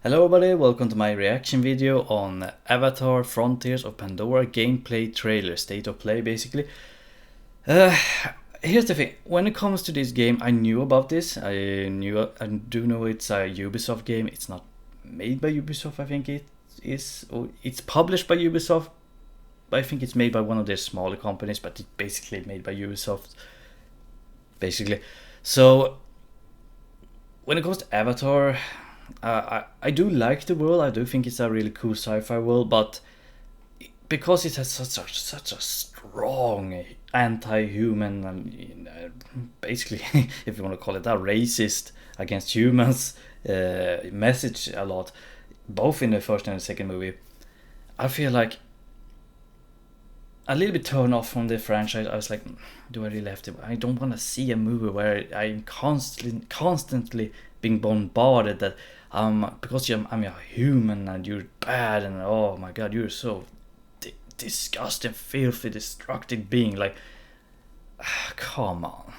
Hello everybody, welcome to my reaction video on Avatar Frontiers of Pandora gameplay trailer, state of play basically. Here's the thing, when it comes to this game, I knew about this, I do know it's a Ubisoft game. It's not made by Ubisoft, I think it is, or it's published by Ubisoft, but I think it's made by one of their smaller companies, but it's basically made by Ubisoft, basically. So, when it comes to Avatar, I do like the world. I do think it's a really cool sci-fi world, but because it has such a strong anti-human and basically, if you want to call it that, racist against humans message a lot, both in the first and the second movie, I feel like a little bit turned off from the franchise. I was like, do I really have to? I don't want to see a movie where I'm constantly being bombarded that because I'm a human and you're bad and oh my god, you're so disgusting, filthy, destructive being. Like, come on.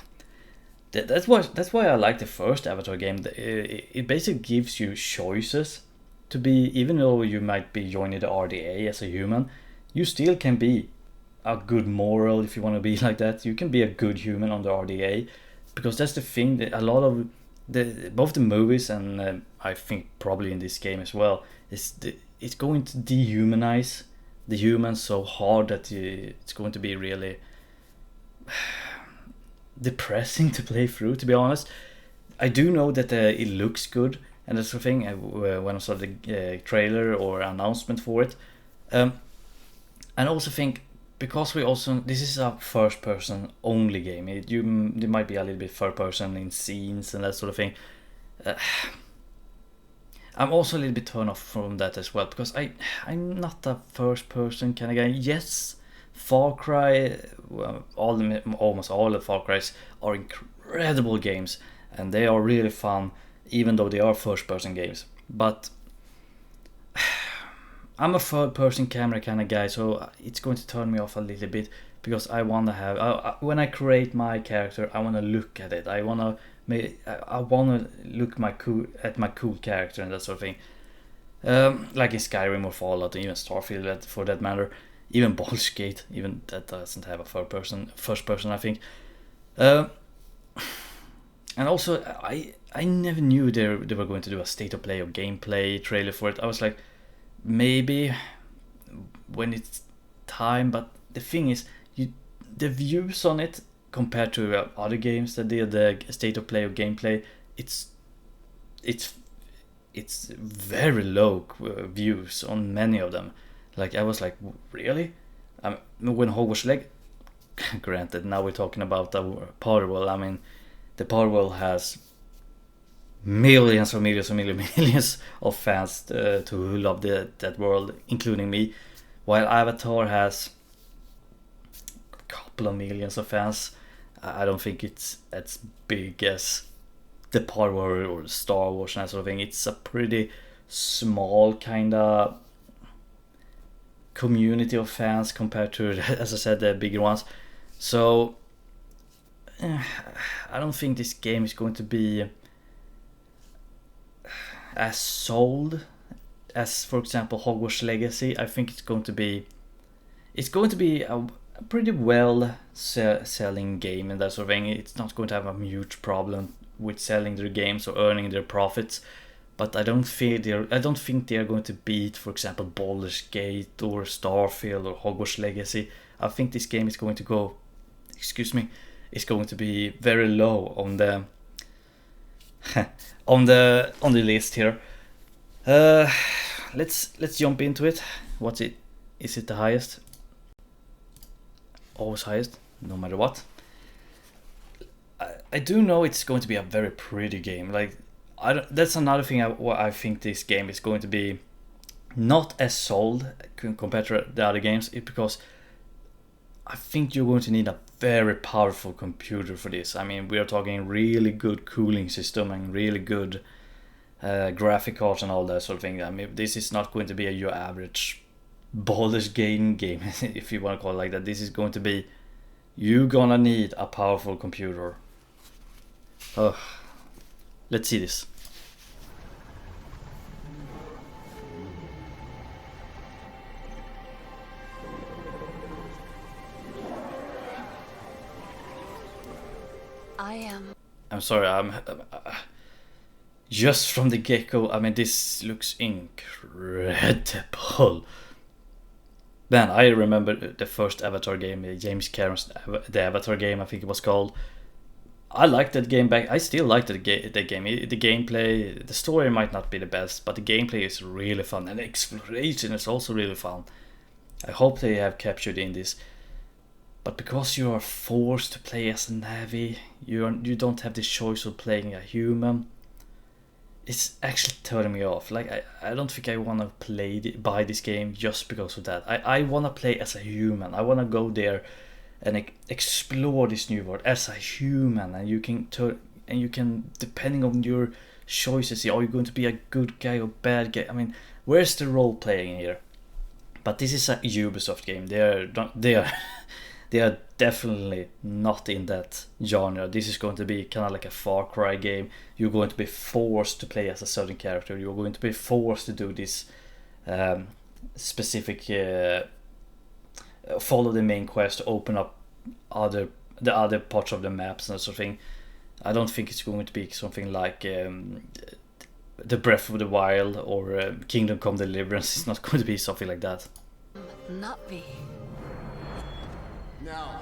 That's why I like the first Avatar game. It basically gives you choices to be, even though you might be joining the RDA as a human, you still can be a good moral if you want to be like that. You can be a good human on the RDA, because that's the thing that a lot of both the movies and I think probably in this game as well, it's going to dehumanize the humans so hard that it's going to be really depressing to play through, to be honest. I do know that it looks good, and that's the thing. When I saw the trailer or announcement for it, and I also think, because this is a first person only game, there might be a little bit third person in scenes and that sort of thing. I'm also a little bit turned off from that as well, because I'm not a first person kind of guy. Yes, Far Cry, almost all the Far Cries are incredible games and they are really fun, even though they are first person games. But I'm a third person camera kind of guy, so it's going to turn me off a little bit, because I want to have, when I create my character, I want to look at it. I want to look at my cool character and that sort of thing. Like in Skyrim or Fallout, and even Starfield for that matter, even Baldur's Gate, even that doesn't have a first person, I think. And also, I never knew they were going to do a state of play or gameplay trailer for it. I was like, maybe when it's time, but the thing is, the views on it compared to other games that did the state of play or gameplay, it's very low views on many of them. Like, I was like, really? When Hogwarts Leg, granted, now we're talking about the Power World. I mean, the Power World has millions or millions of fans who love that world, including me, while Avatar has a couple of millions of fans. I don't think it's as big as the Power World or Star Wars and that sort of thing. It's a pretty small kind of community of fans compared to, as I said, the bigger ones. So I don't think this game is going to be as sold as, for example, Hogwarts Legacy. I think it's going to be a pretty well selling game and that sort of thing. It's not going to have a huge problem with selling their games or earning their profits, but I don't think they're going to beat, for example, Baldur's Gate or Starfield or Hogwarts Legacy. I think this game is going to go, is going to be very low on the on the list here. Let's jump into it. What's it? Is it the highest? Always highest, no matter what. I do know it's going to be a very pretty game. Like, that's another thing. I think this game is going to be not as sold compared to the other games, because I think you're going to need a very powerful computer for this. I mean, we are talking really good cooling system and really good graphic cards and all that sort of thing. I mean, this is not going to be your average Baldur's Gate game, if you want to call it like that. This is going to be, you're gonna need a powerful computer. Let's see this. I'm sorry, just from the get-go, I mean, this looks incredible. Man, I remember the first Avatar game, James Cameron's the Avatar game, I think it was called. I liked that game back. I still like the game. The gameplay, the story might not be the best, but the gameplay is really fun, and the exploration is also really fun. I hope they have captured in this. But because you are forced to play as a Navi, you don't have the choice of playing a human. It's actually turning me off. Like I don't think I want to buy this game just because of that. I want to play as a human. I want to go there and explore this new world as a human, and you can depending on your choices, are you going to be a good guy or bad guy? I mean, where's the role playing here? But this is a Ubisoft game. They are definitely not in that genre. This is going to be kind of like a Far Cry game. You're going to be forced to play as a certain character. You're going to be forced to do this specific follow the main quest to open up the other parts of the maps and that sort of thing. I don't think it's going to be something like the Breath of the Wild or Kingdom Come Deliverance. It's not going to be something like that. Not be. Now,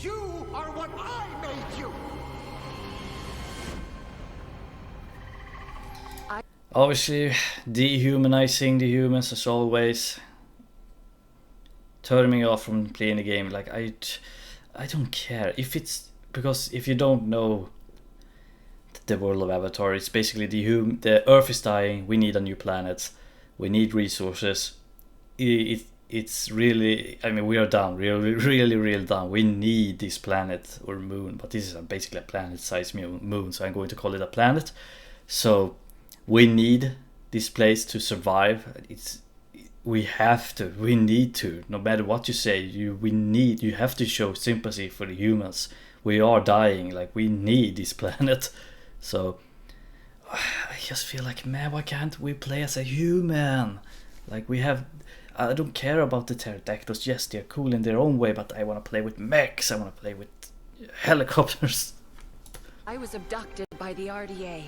you are what I made you! Obviously, dehumanizing the humans as always. Turning me off from playing the game. Like, I don't care. Because if you don't know the world of Avatar, it's basically the Earth is dying, we need a new planet, we need resources. It's really, I mean, we are down, really down. We need this planet or moon, but this is basically a planet-sized moon, so I'm going to call it a planet. So we need this place to survive. We need to, no matter what you say, you have to show sympathy for the humans. We are dying, like we need this planet. So I just feel like, man, why can't we play as a human? Like I don't care about the pterodactyls. Yes, they're cool in their own way, but I want to play with mechs. I want to play with helicopters. I was abducted by the RDA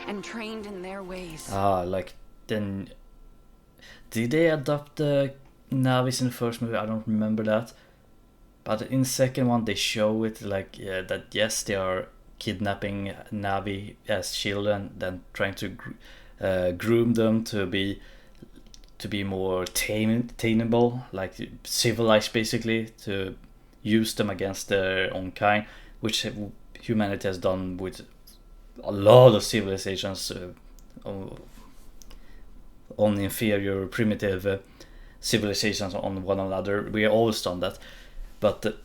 and trained in their ways. Like then, did they adopt the Navis in the first movie? I don't remember that. But in the second one, they show it like that. Yes, they are kidnapping Navi as children, then trying to groom them to be more tameable, like civilized, basically, to use them against their own kind, which humanity has done with a lot of civilizations on inferior, primitive civilizations on one another. We have always done that, but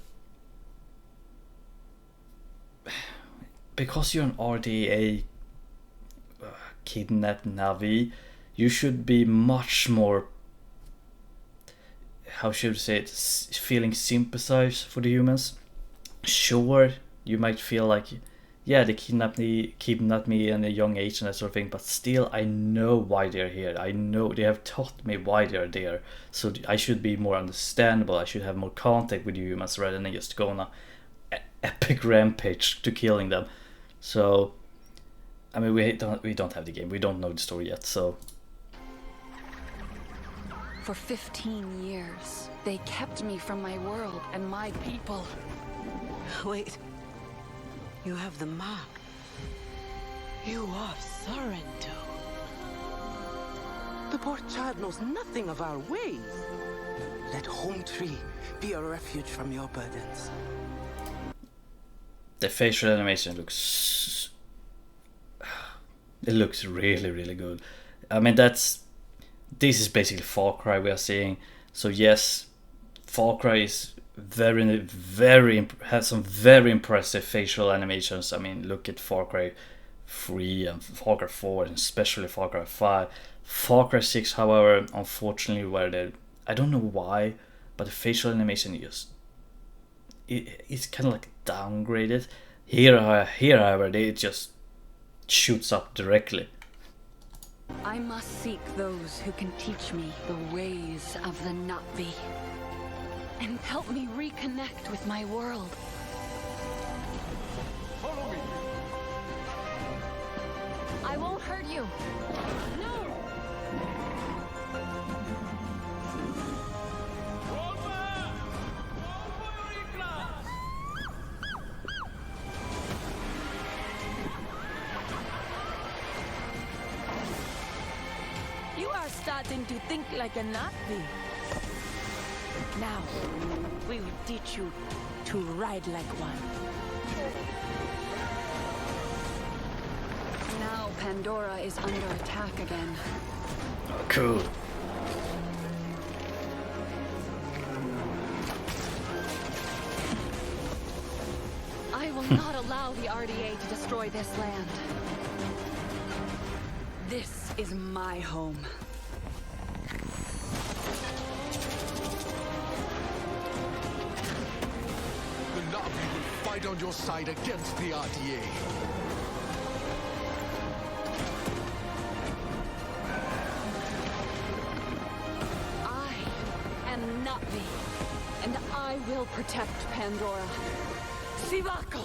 because you're an RDA kidnapped Navi, you should be much more, how should I say it, feeling sympathize for the humans. Sure, you might feel like, yeah, they kidnapped me at a young age and that sort of thing, but still, I know why they're here. I know they have taught me why they're there. So I should be more understandable. I should have more contact with the humans rather than just go on a epic rampage to killing them. So, I mean, we don't have the game. We don't know the story yet, so. For 15 years, they kept me from my world and my people. Wait. You have the map. You are Sorrento. The poor child knows nothing of our ways. Let Home Tree be a refuge from your burdens. The facial animation looks... It looks really good. I mean, this is basically Far Cry we are seeing. So yes, Far Cry is has some very impressive facial animations. I mean, look at Far Cry 3 and Far Cry 4 and especially Far Cry 5. Far Cry 6, however, unfortunately, I don't know why, but the facial animation it's kind of like downgraded. Here, however, it just shoots up directly. I must seek those who can teach me the ways of the Navi and help me reconnect with my world. hurt you. No! You are starting to think like a Nazi. Now, we will teach you to ride like one. Now Pandora is under attack again. Oh, cool. I will not allow the RDA to destroy this land. This is my home. The Na'vi will fight on your side against the RDA. I am Na'vi, and I will protect Pandora. Sivako!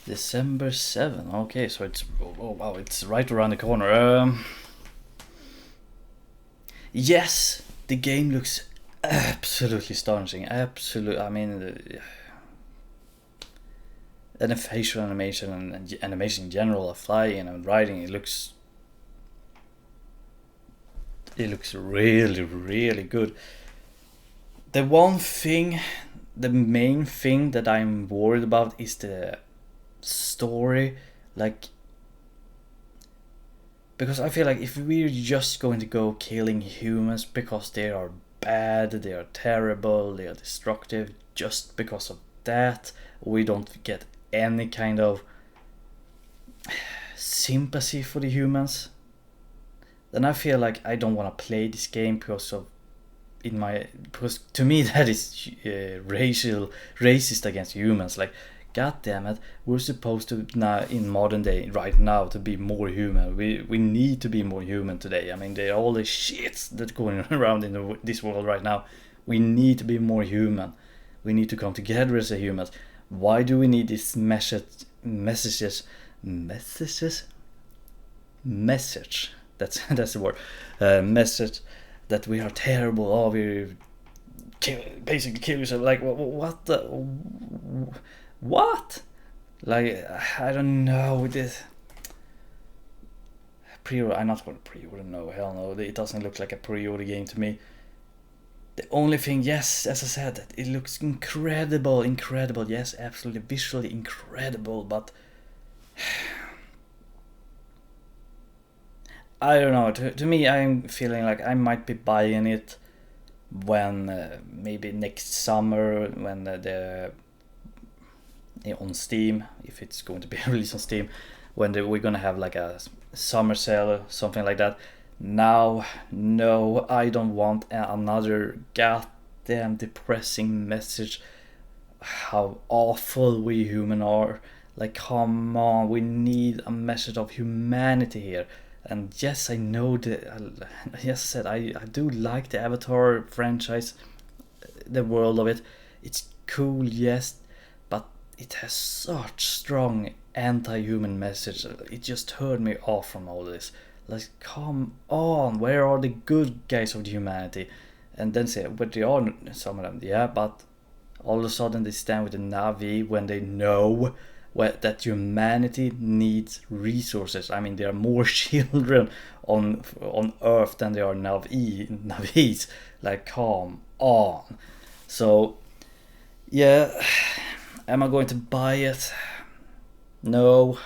December 7. Okay, so it's wow, it's right around the corner. Yes, the game looks absolutely astonishing. Absolute. I mean, and the facial animation and animation in general, of flying and riding, it looks really, really good. The one thing, the main thing that I'm worried about is the story, like, because I feel like if we're just going to go killing humans because they are bad, they are terrible, they are destructive, just because of that, we don't get any kind of sympathy for the humans, then I feel like I don't want to play this game because to me that is racist against humans. Like, god damn it, we're supposed to now in modern day right now to be more human. We need to be more human today. I mean, there are all the shits that's going around in this world right now. We need to be more human. We need to come together as a humans. Why do we need this message? That's the word. Message that we are terrible. Oh, we basically kill yourself. Like, what the? What? Like, I don't know with this. Pre-order. I'm not going to pre-order. No, hell no. It doesn't look like a pre-order game to me. The only thing, yes, as I said, it looks incredible. Yes, absolutely, visually incredible. But I don't know. To me, I'm feeling like I might be buying it when maybe next summer when on Steam, if it's going to be released on Steam, when we're gonna have like a summer sale or something like that. Now, no, I don't want another goddamn depressing message how awful we human are. Like, come on, we need a message of humanity here. And yes, I know that. Yes, I said I do like the Avatar franchise, the world of it. It's cool, yes, but it has such strong anti-human message. It just turned me off from all this. Like, come on, where are the good guys of the humanity? And then say, but they are some of them, yeah, but all of a sudden they stand with the Na'vi when they know that humanity needs resources. I mean, there are more children on Earth than there are Na'vis. Like, come on. So, yeah, am I going to buy it? No.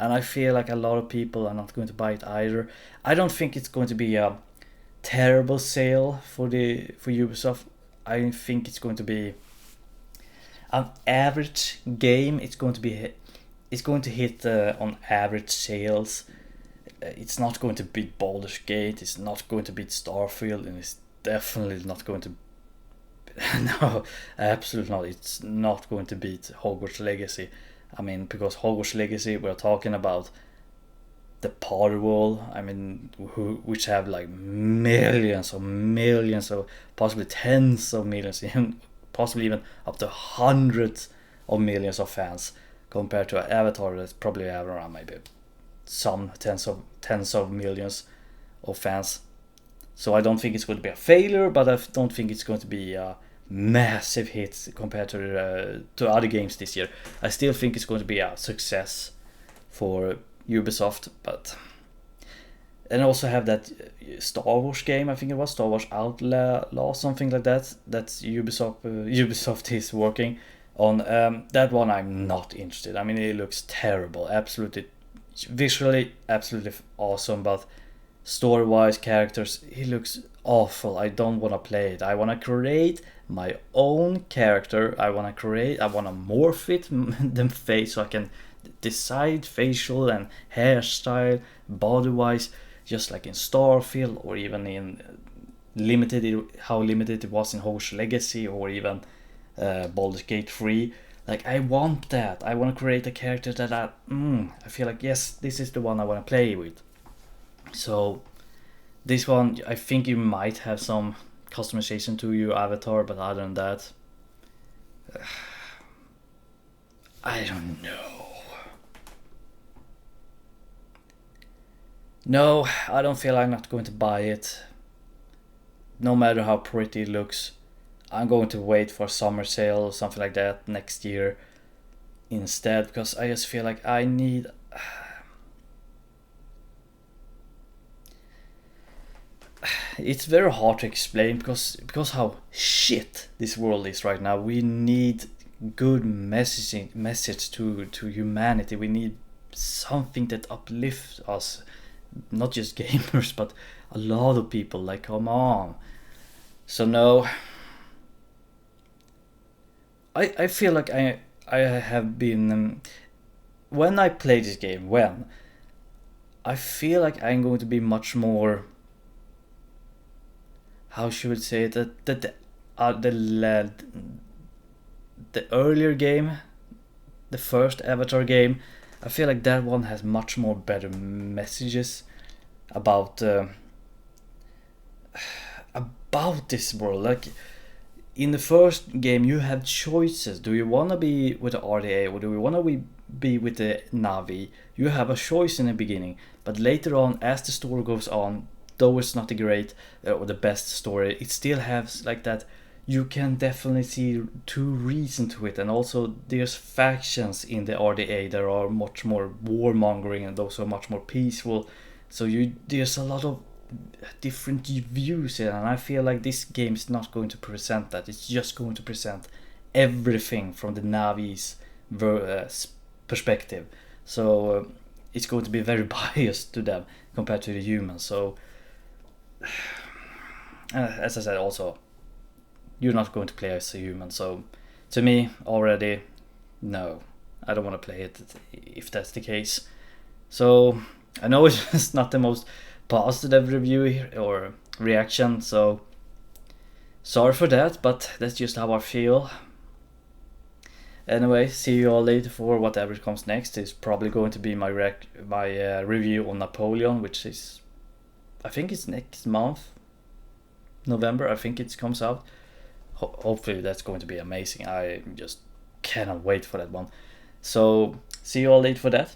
And I feel like a lot of people are not going to buy it either. I don't think it's going to be a terrible sale for Ubisoft. I think it's going to be an average game. It's going to hit on average sales. It's not going to beat Baldur's Gate. It's not going to beat Starfield, and it's definitely not going to. No, absolutely not. It's not going to beat Hogwarts Legacy. I mean, because Hogwarts Legacy, we're talking about the Potter Wall. I mean, which have like millions of, possibly tens of millions, possibly even up to hundreds of millions of fans, compared to Avatar that's probably have around maybe some tens of millions of fans. So I don't think it's going to be a failure, but I don't think it's going to be a massive hit compared to other games this year. I still think it's going to be a success for Ubisoft, but and also have that Star Wars game, I think it was Star Wars Outlaw, something like that. That's Ubisoft is working on. That one I'm not interested. I mean, it looks terrible, absolutely visually absolutely awesome, but story-wise, characters, it looks awful. I don't want to play it. I want to create my own character. I want to morph it, them face, so I can decide facial and hairstyle, body-wise, just like in Starfield, or even in how limited it was in Hogwarts Legacy, or even Baldur's Gate 3. Like, I want that. I want to create a character that I feel like, yes, this is the one I want to play with. So this one, I think you might have some customization to your avatar, but other than that, I don't know. No, I don't feel I'm not going to buy it. No matter how pretty it looks, I'm going to wait for summer sale or something like that next year instead, because I just feel like I need... It's very hard to explain because how shit this world is right now. We need good message to humanity. We need something that uplifts us, not just gamers, but a lot of people. Like, come on. So no, I feel like I have been when I play this game, I feel like I'm going to be much more, how should I say it, that the earlier game, the first Avatar game, I feel like that one has much more better messages about this world. Like, in the first game you have choices. Do you want to be with the RDA or do you want to be with the Navi? You have a choice in the beginning, but later on, as the story goes on, though it's not the great or the best story, it still has like that. You can definitely see two reasons to it, and also there's factions in the RDA that are much more warmongering and those are much more peaceful. So there's a lot of different views in, and I feel like this game is not going to present that. It's just going to present everything from the Navi's perspective. So it's going to be very biased to them compared to the humans. So as I said, also, you're not going to play as a human. So to me, already, no, I don't want to play it if that's the case. So I know it's not the most positive review here or reaction, so sorry for that, but that's just how I feel. Anyway, see you all later for whatever comes next. It's probably going to be my review on Napoleon, which is, I think it's next month, November, I think it comes out. Hopefully that's going to be amazing. I just cannot wait for that one. So see you all later for that.